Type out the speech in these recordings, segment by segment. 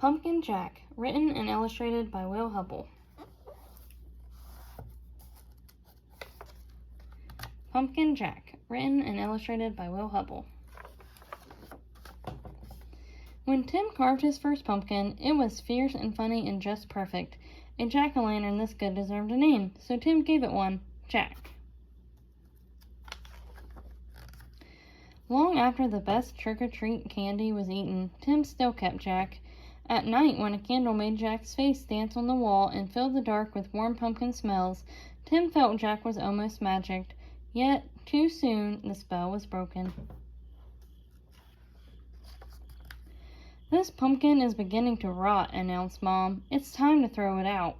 Pumpkin Jack, written and illustrated by Hubbell. Pumpkin Jack, written and illustrated by Hubbell. When Tim carved his first pumpkin, it was fierce and funny and just perfect. A jack-o'-lantern this good deserved a name, so Tim gave it one, Jack. Long after the best trick-or-treat candy was eaten, Tim still kept Jack. At night, when a candle made Jack's face dance on the wall and filled the dark with warm pumpkin smells, Tim felt Jack was almost magicked. Yet, too soon, the spell was broken. "This pumpkin is beginning to rot," announced Mom. "It's time to throw it out."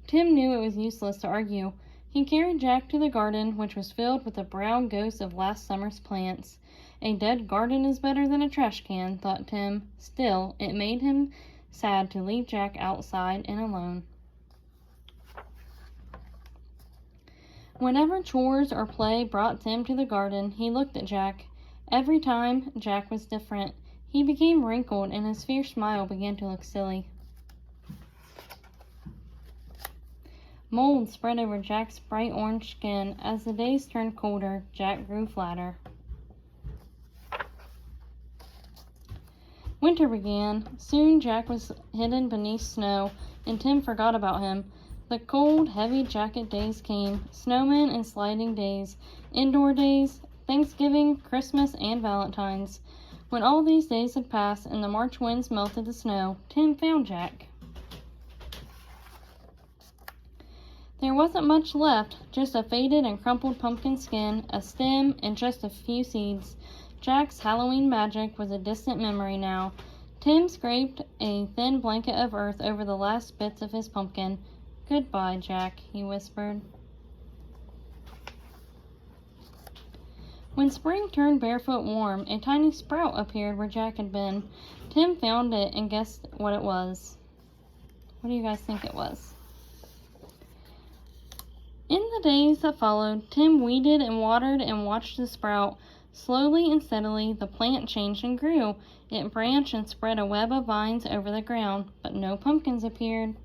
Tim knew it was useless to argue. He carried Jack to the garden, which was filled with the brown ghosts of last summer's plants. A dead garden is better than a trash can, thought Tim. Still, it made him sad to leave Jack outside and alone. Whenever chores or play brought Tim to the garden, he looked at Jack. Every time, Jack was different. He became wrinkled, and his fierce smile began to look silly. Mold spread over Jack's bright orange skin. As the days turned colder, Jack grew flatter. Winter began. Soon Jack was hidden beneath snow, and Tim forgot about him. The cold, heavy jacket days came, snowmen and sliding days, indoor days, Thanksgiving, Christmas, and Valentine's. When all these days had passed and the March winds melted the snow, Tim found Jack. There wasn't much left, just a faded and crumpled pumpkin skin, a stem, and just a few seeds. Jack's Halloween magic was a distant memory now. Tim scraped a thin blanket of earth over the last bits of his pumpkin. "Goodbye, Jack," he whispered. When spring turned barefoot warm, a tiny sprout appeared where Jack had been. Tim found it and guessed what it was. What do you guys think it was? In the days that followed, Tim weeded and watered and watched the sprout. Slowly and steadily, the plant changed and grew. It branched and spread a web of vines over the ground, but no pumpkins appeared.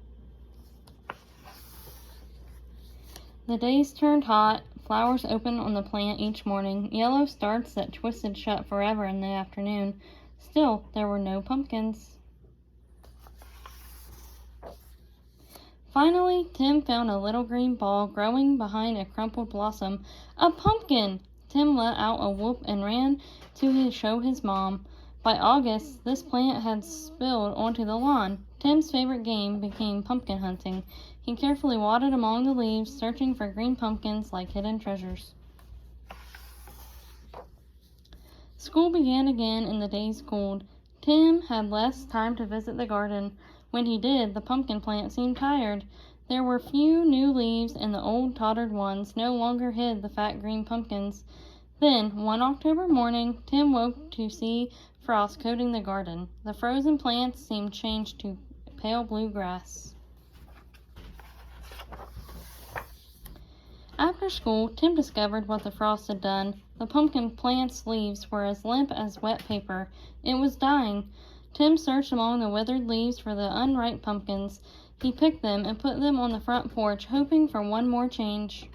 The days turned hot. Flowers opened on the plant each morning, yellow starts that twisted shut forever in the afternoon. Still, there were no pumpkins. Finally, Tim found a little green ball growing behind a crumpled blossom. A pumpkin! Tim let out a whoop and ran to show his mom. By August, this plant had spilled onto the lawn. Tim's favorite game became pumpkin hunting. He carefully wadded among the leaves, searching for green pumpkins like hidden treasures. School began again and the days cooled. Tim had less time to visit the garden. When he did, the pumpkin plant seemed tired. There were few new leaves, and the old tottered ones no longer hid the fat green pumpkins. Then, one October morning, Tim woke to see frost coating the garden. The frozen plants seemed changed to pale blue grass. After school, Tim discovered what the frost had done. The pumpkin plant's leaves were as limp as wet paper. It was dying. Tim searched among the withered leaves for the unripe pumpkins. He picked them and put them on the front porch, hoping for one more change.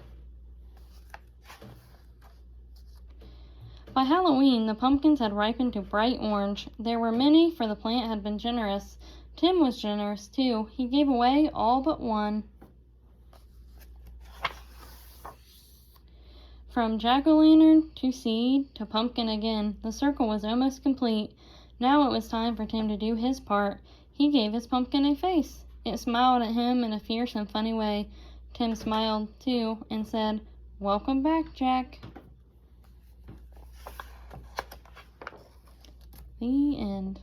By Halloween, the pumpkins had ripened to bright orange. There were many, for the plant had been generous. Tim was generous, too. He gave away all but one. From jack-o'-lantern to seed to pumpkin again, the circle was almost complete. Now it was time for Tim to do his part. He gave his pumpkin a face. It smiled at him in a fierce and funny way. Tim smiled, too, and said, "Welcome back, Jack." The end.